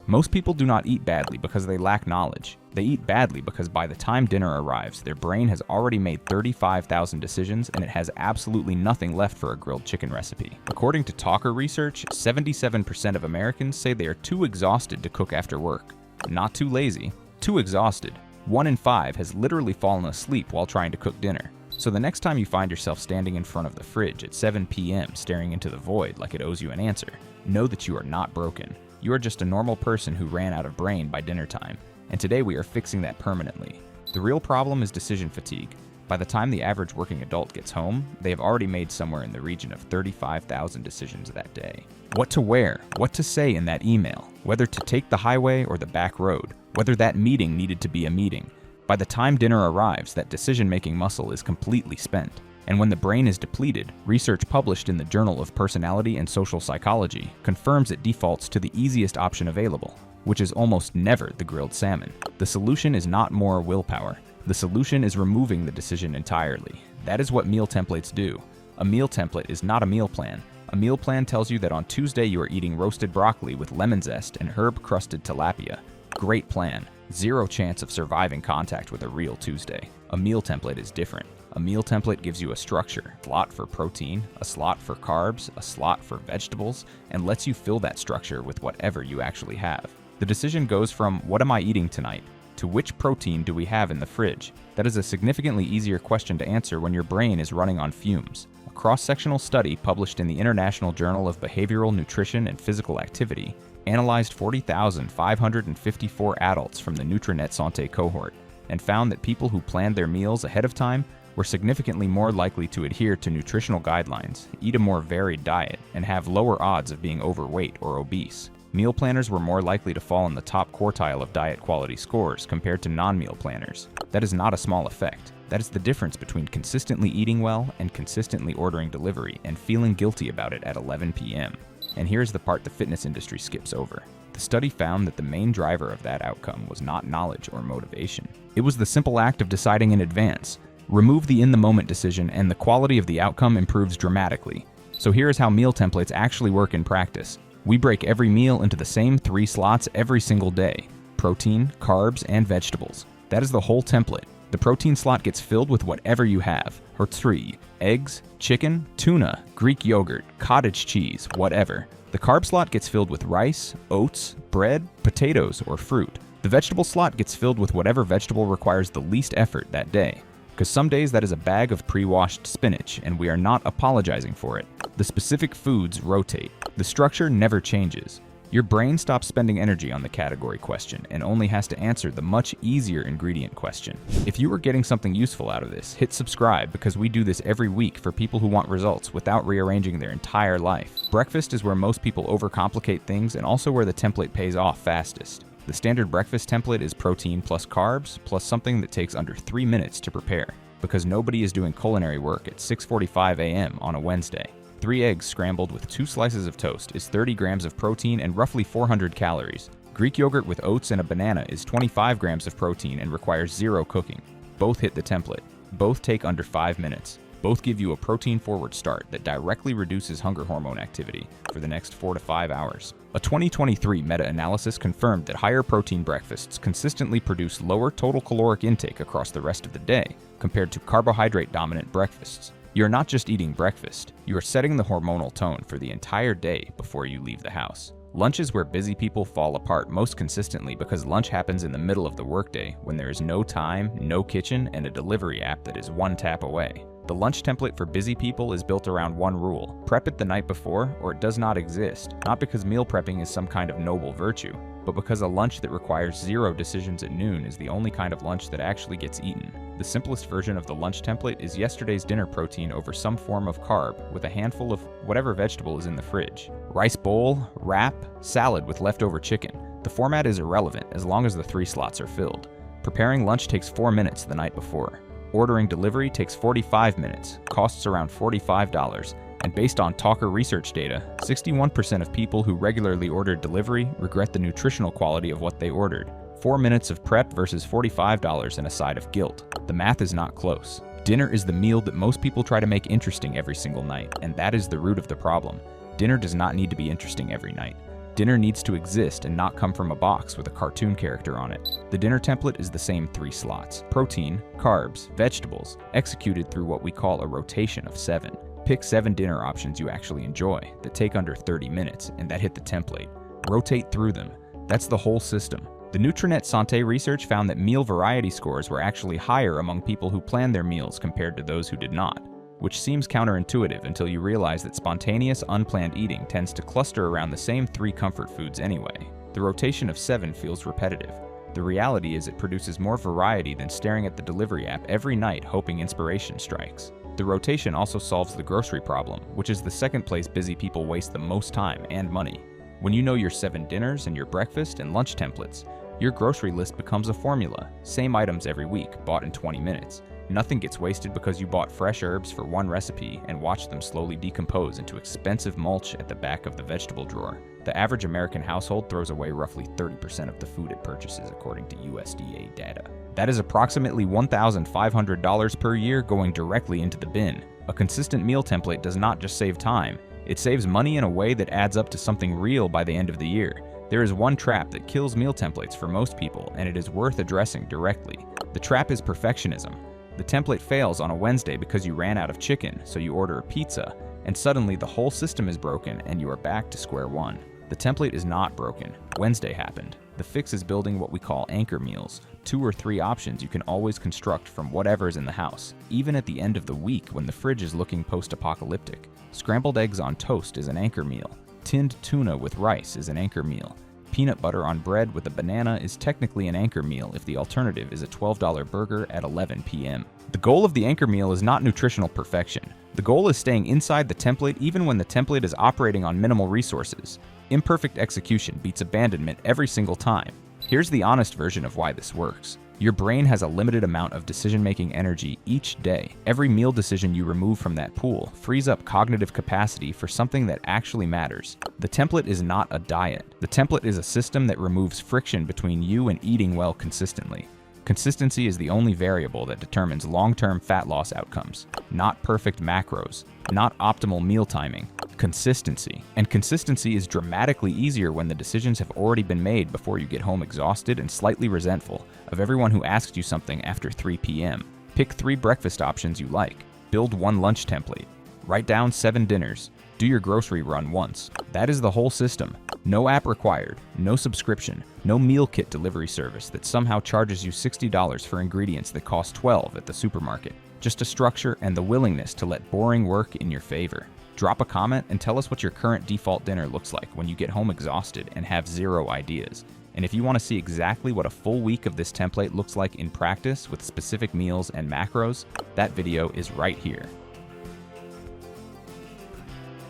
Most people do not eat badly because they lack knowledge. They eat badly because by the time dinner arrives, their brain has already made 35,000 decisions and it has absolutely nothing left for a grilled chicken recipe. According to Talker research, 77% of Americans say they are too exhausted to cook after work. Not too lazy, too exhausted. 1 in 5 has literally fallen asleep while trying to cook dinner. So the next time you find yourself standing in front of the fridge at 7 p.m. staring into the void like it owes you an answer, know that you are not broken. You are just a normal person who ran out of brain by dinner time, and today we are fixing that permanently. The real problem is decision fatigue. By the time the average working adult gets home, they have already made somewhere in the region of 35,000 decisions that day. What to wear, what to say in that email, whether to take the highway or the back road, whether that meeting needed to be a meeting. By the time dinner arrives, that decision-making muscle is completely spent. And when the brain is depleted, research published in the Journal of Personality and Social Psychology confirms it defaults to the easiest option available, which is almost never the grilled salmon. The solution is not more willpower. The solution is removing the decision entirely. That is what meal templates do. A meal template is not a meal plan. A meal plan tells you that on Tuesday you are eating roasted broccoli with lemon zest and herb-crusted tilapia. Great plan. Zero chance of surviving contact with a real Tuesday. A meal template is different. A meal template gives you a structure, a slot for protein, a slot for carbs, a slot for vegetables, and lets you fill that structure with whatever you actually have. The decision goes from what am I eating tonight to which protein do we have in the fridge. That is a significantly easier question to answer when your brain is running on fumes. A cross-sectional study published in the International Journal of Behavioral Nutrition and Physical Activity analyzed 40,554 adults from the Nutrinet Santé cohort and found that people who planned their meals ahead of time were significantly more likely to adhere to nutritional guidelines, eat a more varied diet, and have lower odds of being overweight or obese. Meal planners were more likely to fall in the top quartile of diet quality scores compared to non-meal planners. That is not a small effect. That is the difference between consistently eating well and consistently ordering delivery and feeling guilty about it at 11 p.m. And here's the part the fitness industry skips over. The study found that the main driver of that outcome was not knowledge or motivation. It was the simple act of deciding in advance. Remove the in-the-moment decision and the quality of the outcome improves dramatically. So here is how meal templates actually work in practice. We break every meal into the same 3 slots every single day: protein, carbs, and vegetables. That is the whole template. The protein slot gets filled with whatever you have: Hertzfree, eggs, chicken, tuna, Greek yogurt, cottage cheese, whatever. The carb slot gets filled with rice, oats, bread, potatoes, or fruit. The vegetable slot gets filled with whatever vegetable requires the least effort that day. Because some days that is a bag of pre-washed spinach, and we are not apologizing for it. The specific foods rotate. The structure never changes. Your brain stops spending energy on the category question and only has to answer the much easier ingredient question. If you are getting something useful out of this, hit subscribe because we do this every week for people who want results without rearranging their entire life. Breakfast is where most people overcomplicate things and also where the template pays off fastest. The standard breakfast template is protein plus carbs plus something that takes under 3 minutes to prepare, because nobody is doing culinary work at 6:45 a.m. on a Wednesday. 3 eggs scrambled with 2 slices of toast is 30 grams of protein and roughly 400 calories. Greek yogurt with oats and a banana is 25 grams of protein and requires 0 cooking. Both hit the template. Both take under 5 minutes. Both give you a protein-forward start that directly reduces hunger hormone activity for the next 4 to 5 hours. A 2023 meta-analysis confirmed that higher protein breakfasts consistently produce lower total caloric intake across the rest of the day compared to carbohydrate-dominant breakfasts. You are not just eating breakfast, you are setting the hormonal tone for the entire day before you leave the house. Lunch is where busy people fall apart most consistently because lunch happens in the middle of the workday when there is no time, no kitchen, and a delivery app that is 1 tap away. The lunch template for busy people is built around one rule: prep it the night before or it does not exist, not because meal prepping is some kind of noble virtue, but because a lunch that requires 0 decisions at noon is the only kind of lunch that actually gets eaten. The simplest version of the lunch template is yesterday's dinner protein over some form of carb with a handful of whatever vegetable is in the fridge. Rice bowl, wrap, salad with leftover chicken. The format is irrelevant as long as the 3 slots are filled. Preparing lunch takes 4 minutes the night before. Ordering delivery takes 45 minutes, costs around $45, and based on Talker research data, 61% of people who regularly ordered delivery regret the nutritional quality of what they ordered. 4 minutes of prep versus $45 and a side of guilt. The math is not close. Dinner is the meal that most people try to make interesting every single night, and that is the root of the problem. Dinner does not need to be interesting every night. Dinner needs to exist and not come from a box with a cartoon character on it. The dinner template is the same 3 slots: protein, carbs, vegetables, executed through what we call a rotation of 7. Pick 7 dinner options you actually enjoy, that take under 30 minutes, and that hit the template. Rotate through them. That's the whole system. The Nutrinet Santé research found that meal variety scores were actually higher among people who planned their meals compared to those who did not, which seems counterintuitive until you realize that spontaneous, unplanned eating tends to cluster around the same 3 comfort foods anyway. The rotation of 7 feels repetitive. The reality is it produces more variety than staring at the delivery app every night hoping inspiration strikes. The rotation also solves the grocery problem, which is the second place busy people waste the most time and money. When you know your 7 dinners and your breakfast and lunch templates, your grocery list becomes a formula. Same items every week, bought in 20 minutes. Nothing gets wasted because you bought fresh herbs for one recipe and watched them slowly decompose into expensive mulch at the back of the vegetable drawer. The average American household throws away roughly 30% of the food it purchases, according to USDA data. That is approximately $1,500 per year going directly into the bin. A consistent meal template does not just save time, it saves money in a way that adds up to something real by the end of the year. There is one trap that kills meal templates for most people, and it is worth addressing directly. The trap is perfectionism. The template fails on a Wednesday because you ran out of chicken, so you order a pizza, and suddenly the whole system is broken and you are back to square one. The template is not broken. Wednesday happened. The fix is building what we call anchor meals, 2 or 3 options you can always construct from whatever's in the house, even at the end of the week when the fridge is looking post-apocalyptic. Scrambled eggs on toast is an anchor meal. Tinned tuna with rice is an anchor meal. Peanut butter on bread with a banana is technically an anchor meal if the alternative is a $12 burger at 11 p.m. The goal of the anchor meal is not nutritional perfection. The goal is staying inside the template even when the template is operating on minimal resources. Imperfect execution beats abandonment every single time. Here's the honest version of why this works. Your brain has a limited amount of decision-making energy each day. Every meal decision you remove from that pool frees up cognitive capacity for something that actually matters. The template is not a diet. The template is a system that removes friction between you and eating well consistently. Consistency is the only variable that determines long-term fat loss outcomes. Not perfect macros, not optimal meal timing. Consistency. And consistency is dramatically easier when the decisions have already been made before you get home exhausted and slightly resentful of everyone who asked you something after 3 p.m. Pick 3 breakfast options you like. Build 1 lunch template. Write down 7 dinners. Do your grocery run once. That is the whole system. No app required, no subscription, no meal kit delivery service that somehow charges you $60 for ingredients that cost $12 at the supermarket. Just a structure and the willingness to let boring work in your favor. Drop a comment and tell us what your current default dinner looks like when you get home exhausted and have 0 ideas. And if you want to see exactly what a full week of this template looks like in practice with specific meals and macros, that video is right here.